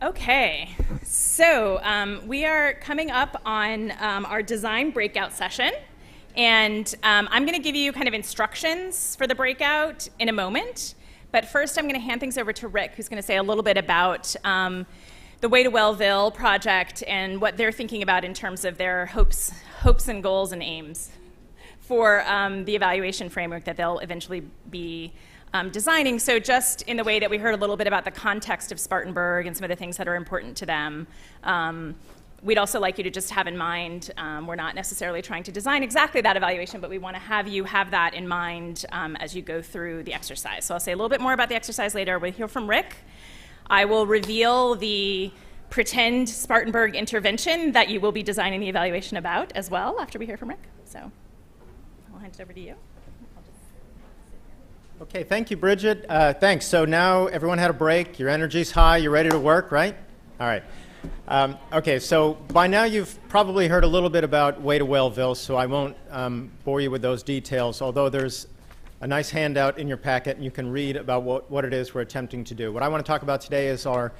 Okay, so we are coming up on our design breakout session, and I'm going to give you kind of instructions for the breakout in a moment. But first, I'm going to hand things over to Rick, who's going to say a little bit about the Way to Wellville project and what they're thinking about in terms of their hopes and goals and aims for the evaluation framework that they'll eventually be designing. So just in the way that we heard a little bit about the context of Spartanburg and some of the things that are important to them, we'd also like you to just have in mind, we're not necessarily trying to design exactly that evaluation, but we want to have you have that in mind as you go through the exercise. So I'll say a little bit more about the exercise later. We'll hear from Rick. I will reveal the pretend Spartanburg intervention that you will be designing the evaluation about as well after we hear from Rick. So I'll hand it over to you. Okay, thank you, Bridget. Thanks. So now everyone had a break. Your energy's high. You're ready to work, right? All right. Okay, so by now you've probably heard a little bit about Way to Wellville, so I won't bore you with those details, although there's a nice handout in your packet, and you can read about what it is we're attempting to do. What I want to talk about today is our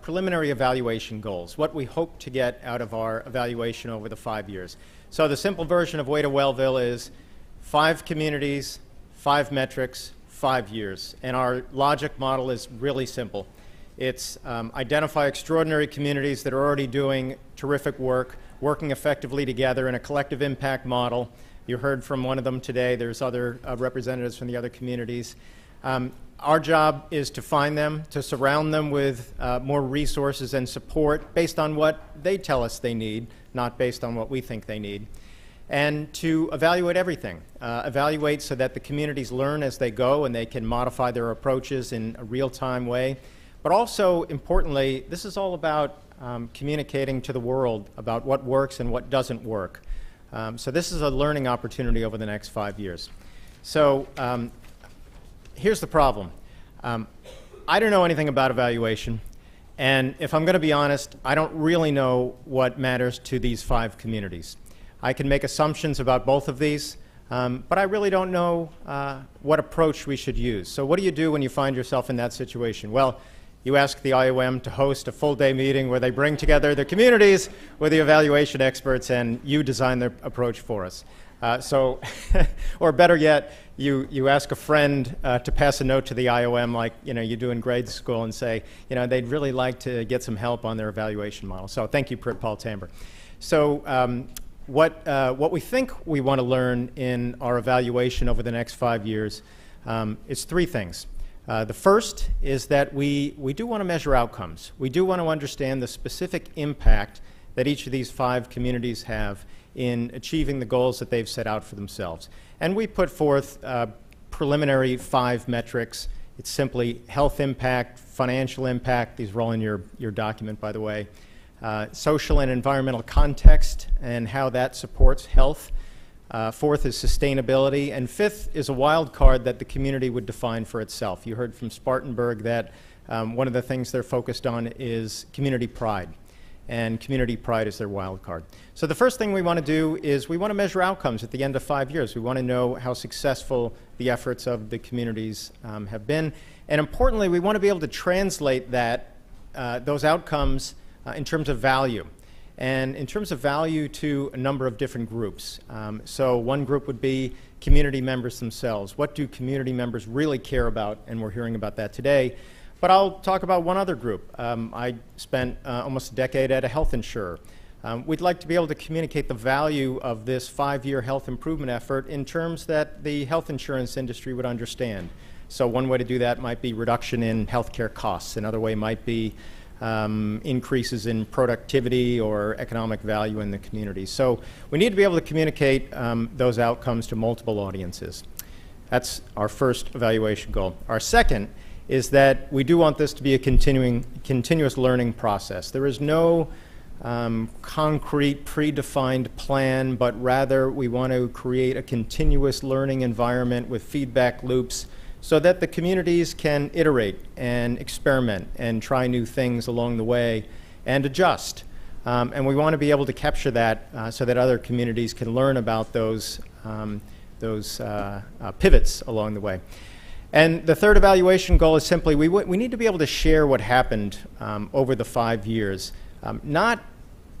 preliminary evaluation goals, what we hope to get out of our evaluation over the 5 years. So the simple version of Way to Wellville is 5 communities, 5 metrics, 5 years. And our logic model is really simple. It's identify extraordinary communities that are already doing terrific work, working effectively together in a collective impact model. You heard from one of them today. There's other representatives from the other communities. Our job is to find them, to surround them with more resources and support based on what they tell us they need, not based on what we think they need. And to evaluate everything. Evaluate so that the communities learn as they go and they can modify their approaches in a real-time way. But also, importantly, this is all about communicating to the world about what works and what doesn't work. So this is a learning opportunity over the next 5 years. So here's the problem. I don't know anything about evaluation. And if I'm going to be honest, I don't really know what matters to these 5 communities. I can make assumptions about both of these, but I really don't know what approach we should use. So what do you do when you find yourself in that situation? Well, you ask the IOM to host a full-day meeting where they bring together the communities with the evaluation experts, and you design their approach for us. Or better yet, you ask a friend to pass a note to the IOM like you do in grade school and say, they'd really like to get some help on their evaluation model. So thank you, Paul Tamber. So what we think we want to learn in our evaluation over the next 5 years is 3 things. The first is that we do want to measure outcomes. We do want to understand the specific impact that each of these 5 communities have in achieving the goals that they've set out for themselves. And we put forth preliminary 5 metrics. It's simply health impact, financial impact. These are all in your document, by the way. Social and environmental context and how that supports health. 4th is sustainability. And 5th is a wild card that the community would define for itself. You heard from Spartanburg that one of the things they're focused on is community pride. And community pride is their wild card. So the first thing we want to do is we want to measure outcomes at the end of 5 years. We want to know how successful the efforts of the communities have been. And importantly, we want to be able to translate those outcomes in terms of value. And in terms of value to a number of different groups. So one group would be community members themselves. What do community members really care about? And we're hearing about that today. But I'll talk about one other group. I spent almost a decade at a health insurer. We'd like to be able to communicate the value of this 5-year health improvement effort in terms that the health insurance industry would understand. So one way to do that might be reduction in healthcare costs. Another way might be increases in productivity or economic value in the community. So we need to be able to communicate those outcomes to multiple audiences. That's our first evaluation goal. Our second is that we do want this to be a continuous learning process. There is no concrete, predefined plan, but rather we want to create a continuous learning environment with feedback loops so that the communities can iterate and experiment and try new things along the way and adjust. And we want to be able to capture that so that other communities can learn about those pivots along the way. And the third evaluation goal is simply we need to be able to share what happened over the 5 years, not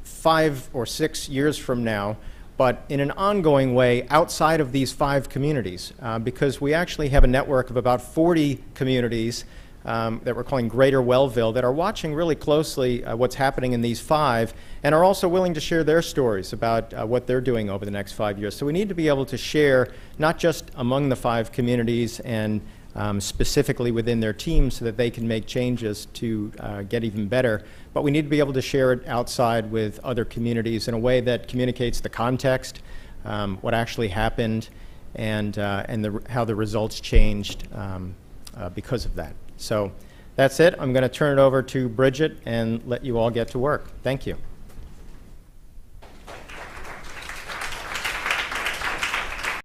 5 or 6 years from now, but in an ongoing way outside of these 5 communities, because we actually have a network of about 40 communities that we're calling Greater Wellville that are watching really closely what's happening in these 5 and are also willing to share their stories about what they're doing over the next 5 years. So we need to be able to share not just among the 5 communities and specifically within their teams so that they can make changes to get even better, but we need to be able to share it outside with other communities in a way that communicates the context, what actually happened, and how the results changed because of that. So that's it. I'm going to turn it over to Bridget and let you all get to work. Thank you.